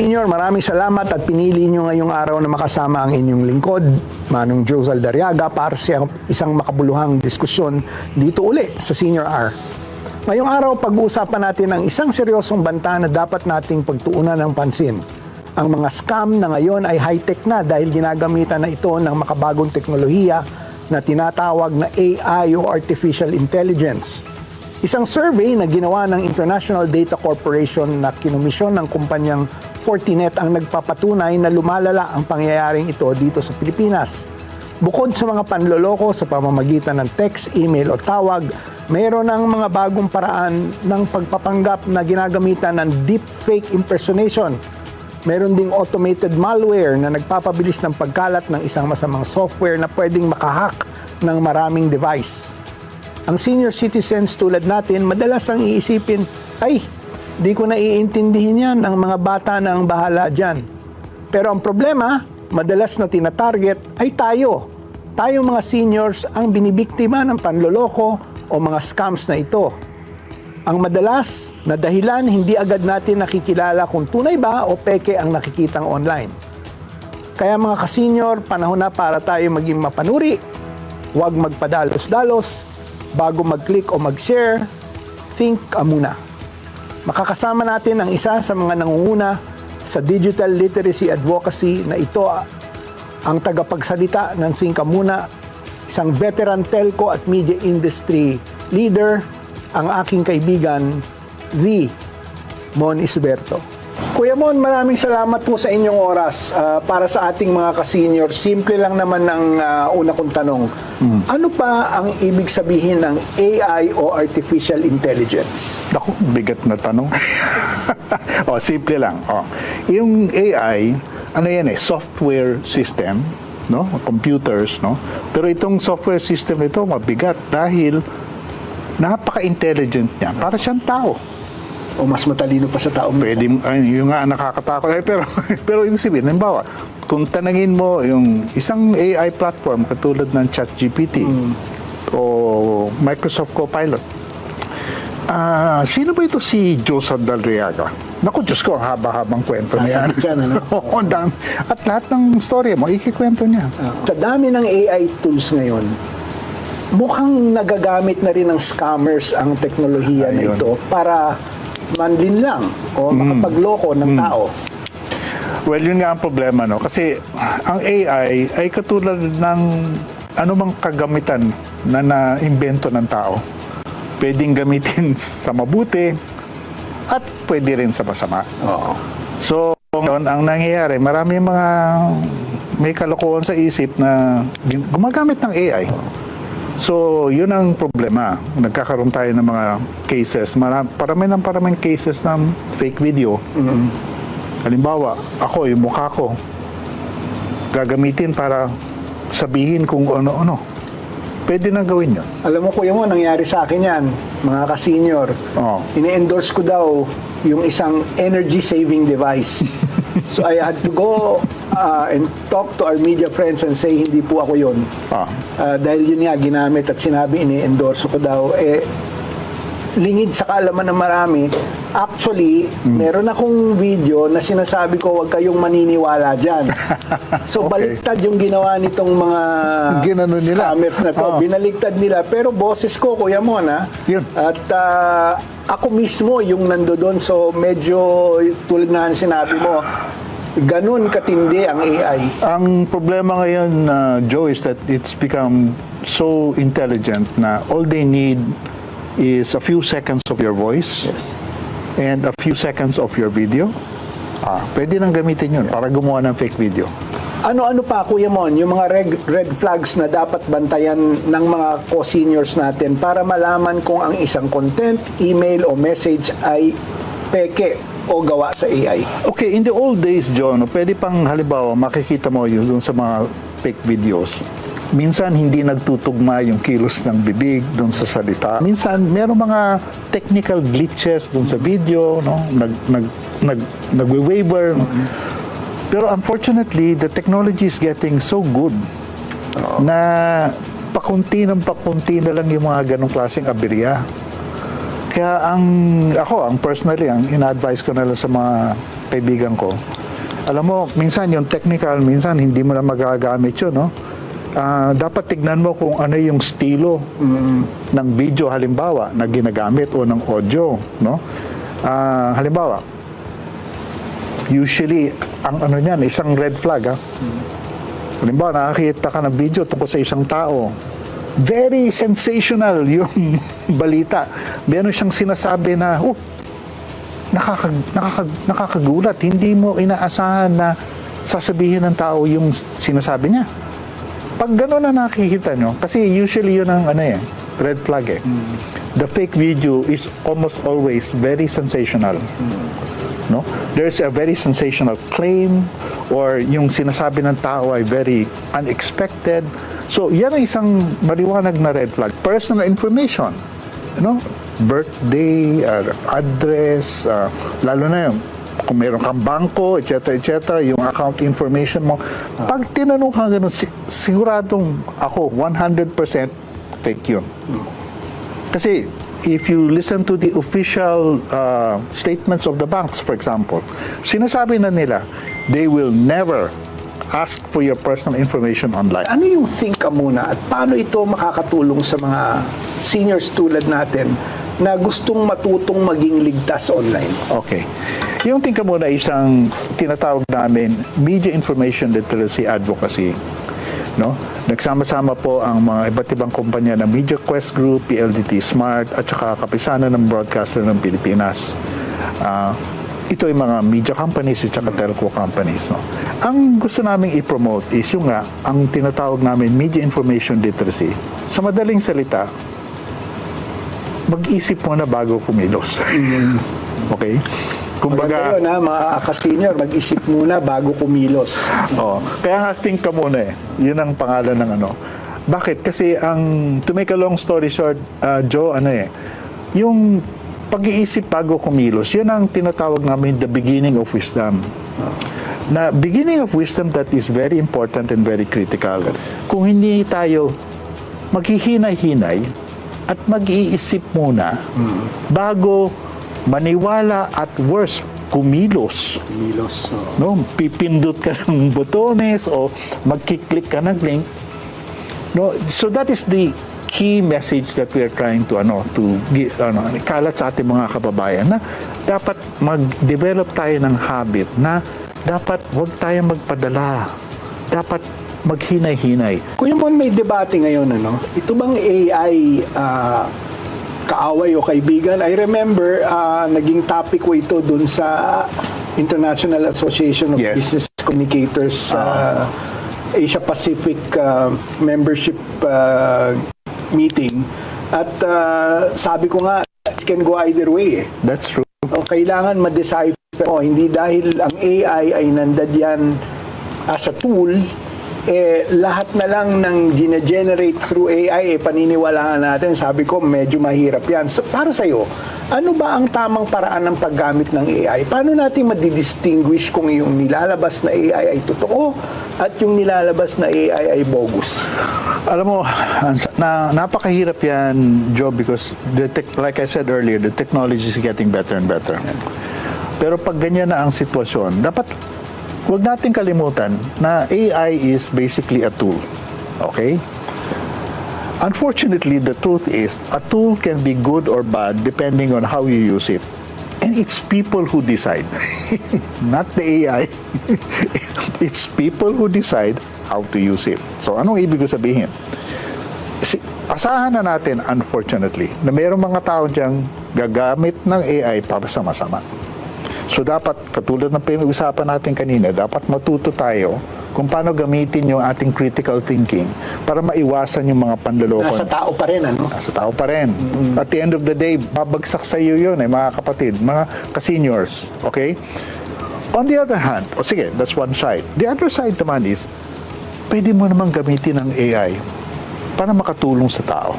Senior, maraming salamat at pinili nyo ngayong araw na makasama ang inyong lingkod, Manong Joe Zaldariaga, para sa isang makabuluhang diskusyon dito uli sa Senior R. Ngayong araw, pag-uusapan natin ang isang seryosong banta na dapat nating pagtuunan ng pansin. Ang mga scam na ngayon ay high-tech na dahil ginagamitan na ito ng makabagong teknolohiya na tinatawag na AI o Artificial Intelligence. Isang survey na ginawa ng International Data Corporation na kinomisyon ng kumpanyang Fortinet ang nagpapatunay na lumalala ang pangyayaring ito dito sa Pilipinas. Bukod sa mga panloloko sa pamamagitan ng text, email o tawag, mayroon ng mga bagong paraan ng pagpapanggap na ginagamitan ng deepfake impersonation. Mayroon ding automated malware na nagpapabilis ng pagkalat ng isang masamang software na pwedeng makahack ng maraming device. Ang senior citizens tulad natin, madalas ang iisipin, ay, di ko na iintindihin yan, ang mga bata na ang bahala dyan. Pero ang problema, madalas na tinatarget ay tayo. Tayo mga seniors ang binibiktima ng panloloko o mga scams na ito. Ang madalas na dahilan, hindi agad natin nakikilala kung tunay ba o peke ang nakikitang online. Kaya mga ka-senior, panahon na para tayo maging mapanuri. Huwag magpadalos-dalos. Bago mag-click o mag-share, think muna. Makakasama natin ang isa sa mga nangunguna sa digital literacy advocacy na ito ang tagapagsalita ng Think Muna, isang veteran telco at media industry leader, ang aking kaibigan, The Mon Isberto. Kuya Mon, maraming salamat po sa inyong oras para sa ating mga ka-senior. Simple lang naman ang una kong tanong. Ano pa ang ibig sabihin ng AI o Artificial Intelligence? Naku, bigat na tanong. Simple lang. Yung AI, ano yan software system, no? Computers, no? Pero itong software system nito mabigat dahil napaka-intelligent niya. Para siyang tao. O mas matalino pa sa tao. Pwede, yung nga nakakatakot. Pero ibig sabihin, halimbawa, kung tanangin mo yung isang AI platform katulad ng ChatGPT o Microsoft Copilot, sino ba ito si Joe Zaldariaga? Naku, Diyos ko, haba-habang kwento niya. At lahat ng storya mo, ikikwento niya. Sa dami ng AI tools ngayon, mukhang nagagamit na rin ng scammers ang teknolohiya na ito para manlin lang o makapagloko ng tao. Well, yun nga ang problema, no? Kasi ang AI ay katulad ng anumang kagamitan na na-imbento ng tao. Pwedeng gamitin sa mabuti at pwede rin sa masama. So, ang nangyayari, marami mga may kalokohan sa isip na gumagamit ng AI. So, yun ang problema. Nagkakaroon tayo ng mga cases. Paraming cases ng fake video. Halimbawa, ako, yung mukha ko, gagamitin para sabihin kung ano-ano. Pwede na gawin yun. Alam mo, Kuya Mo, nangyari sa akin yan, mga ka-senior. Ini-endorse ko daw yung isang energy-saving device. So, I had to go and talk to our media friends and say, hindi po ako yun. Dahil yun nga, ginamit at sinabi, ini-endorse ko daw. Lingid sa kaalaman ng marami, actually, meron akong video na sinasabi ko, huwag kayong maniniwala dyan. So, baliktad yung ginawa nitong mga scammers na to. Binaligtad nila. Pero boses ko, Kuya Mon, at ako mismo yung nandoon. So, medyo tulad na sinabi mo, ganun katindi ang AI. Ang problema ngayon, Joe, is that it's become so intelligent na all they need is a few seconds of your voice and a few seconds of your video. Pwede nang gamitin yun para gumawa ng fake video. Ano-ano pa, Kuya Mon, yung mga red flags na dapat bantayan ng mga co-seniors natin para malaman kung ang isang content, email o message ay peke o gawa sa AI? Okay, in the old days, John, pwede pang halimbawa makikita mo yun sa mga fake videos. Minsan hindi nagtutugma yung kilos ng bibig doon sa salita. Minsan meron mga technical glitches doon sa video, no? Nagwe-waver. Pero unfortunately, the technology is getting so good na pakunti na lang yung mga ganong klaseng aberya. Kaya ang personally, ang ina-advise ko na lang sa mga kaibigan ko, alam mo, minsan yung technical, minsan hindi mo na magagamit yun, no? Dapat tignan mo kung ano yung estilo ng video, halimbawa, na ginagamit o ng audio, no? Halimbawa, usually, ang ano niyan, isang red flag, ha? Halimbawa, nakakita ka ng video tungkol sa isang tao, very sensational yung balita. Meron siyang sinasabi na, nakakagulat. Hindi mo inaasahan na sasabihin ng tao yung sinasabi niya. Pag gano'n na nakikita nyo, kasi usually yun ang red flag eh. The fake video is almost always very sensational. No? There's a very sensational claim or yung sinasabi ng tao ay very unexpected. So, yan ang isang maliwanag na red flag. Personal information, birthday, address, lalo na yun, kung meron kang bangko, etc., yung account information mo. Pag tinanong ka ganun, siguradong ako, 100% fake yun. Kasi, if you listen to the official statements of the banks, for example, sinasabi na nila, they will never ask for your personal information online. Ano yung think ka muna at paano ito makakatulong sa mga seniors tulad natin na gustong matutong maging ligtas online? Okay. Yung think ka muna isang tinatawag namin media information literacy advocacy. No? Nagsama-sama po ang mga iba't ibang kumpanya ng Media Quest Group, PLDT Smart, at saka kapisanan ng broadcaster ng Pilipinas. Ito ay mga media companies at saka telco companies. No? Ang gusto namin i-promote is yung ang tinatawag namin media information literacy. Sa madaling salita, mag-isip mo na bago kumilos. Okay? Kumbaga, yun, mga ka-senior, mag-isip muna bago kumilos. Kaya nga think ka muna eh. Yun ang pangalan ng Bakit? Kasi to make a long story short, Joe, yung pag-iisip bago kumilos, yun ang tinatawag namin the beginning of wisdom. Na beginning of wisdom that is very important and very critical. Kung hindi tayo maghihinay-hinay at mag-iisip muna bago maniwala at worse, kumilos. Kumilos. No, pipindot ka ng botones o magkiklik ka ng link. No, so that is the key message that we are trying to kalat sa ating mga kababayan na dapat mag-develop tayo ng habit na dapat wag tayo magpadala. Dapat maghinay-hinay. Kuya Mon, may debate ngayon, ito bang AI kaaway o kaibigan? I remember naging topic ko ito dun sa International Association of Business Communicators Asia Pacific membership meeting. At sabi ko nga, it can go either way. That's true. Kailangan ma-decipher mo. Hindi dahil ang AI ay nandyan as a tool, lahat na lang ng gine-generate through AI, paniniwalaan natin. Sabi ko, medyo mahirap yan. So, para sa'yo, ano ba ang tamang paraan ng paggamit ng AI? Paano natin madidistinguish kung yung nilalabas na AI ay totoo at yung nilalabas na AI ay bogus? Alam mo, napakahirap yan, Joe, because like I said earlier, the technology is getting better and better. Pero pag ganyan na ang sitwasyon, dapat huwag natin kalimutan na AI is basically a tool. Okay? Unfortunately, the truth is, a tool can be good or bad depending on how you use it. And it's people who decide. Not the AI. It's people who decide how to use it. So, anong ibig ko sabihin? Asahan na natin, unfortunately, na mayroong mga tao diyang gagamit ng AI para sa masama. So, dapat, katulad ng pinag-usapan natin kanina, dapat matuto tayo kung paano gamitin yung ating critical thinking para maiwasan yung mga panloloko. Nasa tao pa rin, Nasa tao pa rin. At the end of the day, babagsak sa iyo yun, mga kapatid, mga ka-seniors. Okay? On the other hand, sige, that's one side. The other side naman is, pwede mo namang gamitin ang AI para makatulong sa tao.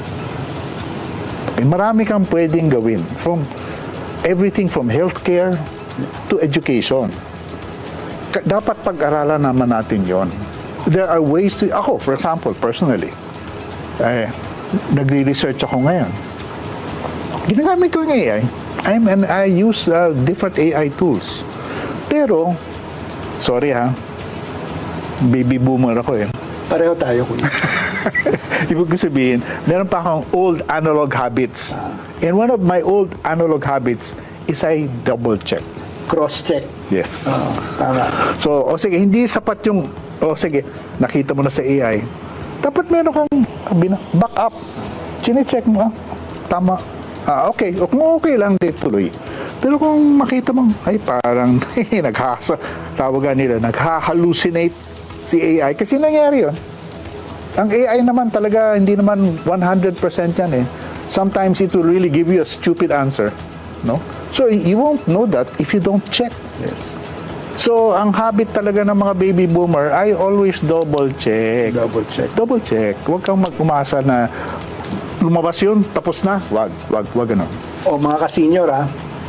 Okay? Marami kang pwedeng gawin. From everything from healthcare to education. Dapat pag-aralan naman natin yon. There are ways to, ako, for example, personally, nagre-research ako ngayon. Ginagamit ko yung AI. I use different AI tools. Pero, sorry ha, baby boomer ako eh. Pareho tayo, kuya. Ibig ko sabihin, meron pa akong old analog habits. And one of my old analog habits is I double check. Cross-check. Yes. Tama. So, sige, hindi sapat yung, sige, nakita mo na sa AI. Dapat meron kang back up. Chine-check mo, tama. Okay. Kung okay lang, tuloy. Pero kung makita mo, ay parang tawagan nila, nagha-hallucinate si AI. Kasi nangyari yun. Ang AI naman talaga, hindi naman 100% yan eh. Sometimes it will really give you a stupid answer. No? So, you won't know that if you don't check. Yes. So, ang habit talaga ng mga baby boomer, I always double check. Double check. Double check. Huwag kang umasa na lumabas yun, tapos na. Wag ano. O mga ka-senior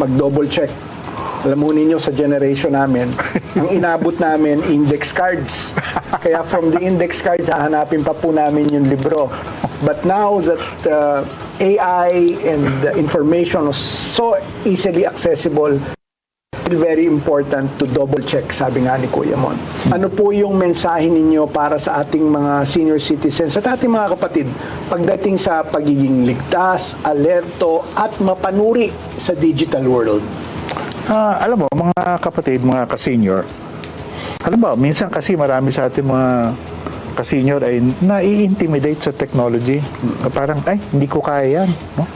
mag-double check. Alam mo ninyo sa generation namin, ang inabot namin, index cards. Kaya from the index cards, hahanapin pa po namin yung libro. But now that AI and the information is so easily accessible, it's very important to double check, sabi nga ni Kuya Mon. Ano po yung mensahe ninyo para sa ating mga senior citizens at ating mga kapatid pagdating sa pagiging ligtas, alerto at mapanuri sa digital world? Alam mo, mga kapatid, mga ka-senior, alam mo, minsan kasi marami sa ating mga ka-senior ay nai-intimidate sa technology. Parang, hindi ko kaya yan. No?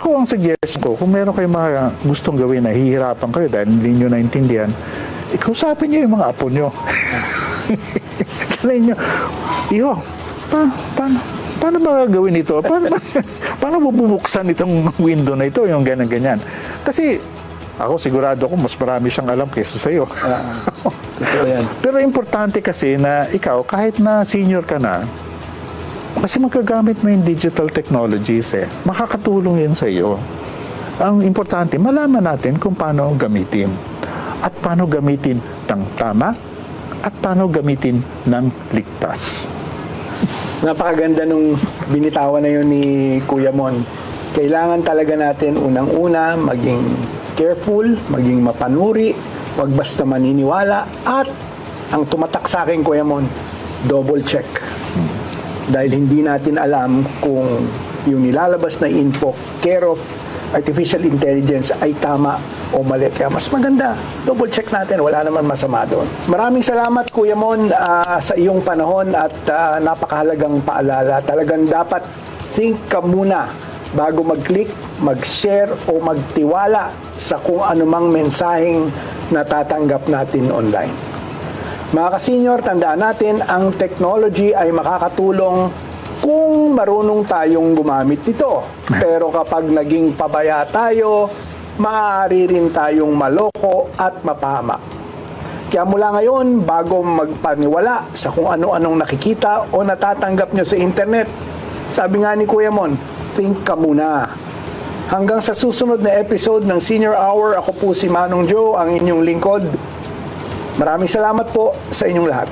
Ako ang suggestion ko, kung meron kayong mga gustong gawin na hihirapan kayo dahil hindi nyo naintindihan, kausapin nyo yung mga apo nyo. Kalain nyo, iyo, paano ba gawin ito? Paano bubuksan itong window na ito, yung ganyan-ganyan? Kasi, ako sigurado ko, mas marami siyang alam kaysa sa'yo. Totoo yan. Pero importante kasi na ikaw, kahit na senior ka na, kasi magagamit mo yung digital technologies makakatulong yun sa iyo. Ang importante, malaman natin kung paano gamitin. At paano gamitin ng tama, at paano gamitin ng ligtas. Napakaganda nung binitawan na yun ni Kuya Mon. Kailangan talaga natin unang-una maging careful, maging mapanuri, wag basta maniniwala, at ang tumatak sa akin, Kuya Mon, double check. Dahil hindi natin alam kung yung nilalabas na info care of artificial intelligence ay tama o mali. Kaya mas maganda, double check natin. Wala naman masama doon. Maraming salamat, Kuya Mon, sa iyong panahon at napakahalagang paalala. Talagang dapat think ka muna bago mag-click, mag-share o magtiwala sa kung anumang mensaheng natatanggap natin online. Mga ka-senior, tandaan natin, ang technology ay makakatulong kung marunong tayong gumamit nito. Pero kapag naging pabaya tayo, maaari rin tayong maloko at mapahamak. Kaya mula ngayon, bago magpaniwala sa kung ano-anong nakikita o natatanggap nyo sa internet, sabi nga ni Kuya Mon, think ka muna. Hanggang sa susunod na episode ng Senior Hour, ako po si Manong Joe, ang inyong lingkod. Maraming salamat po sa inyong lahat.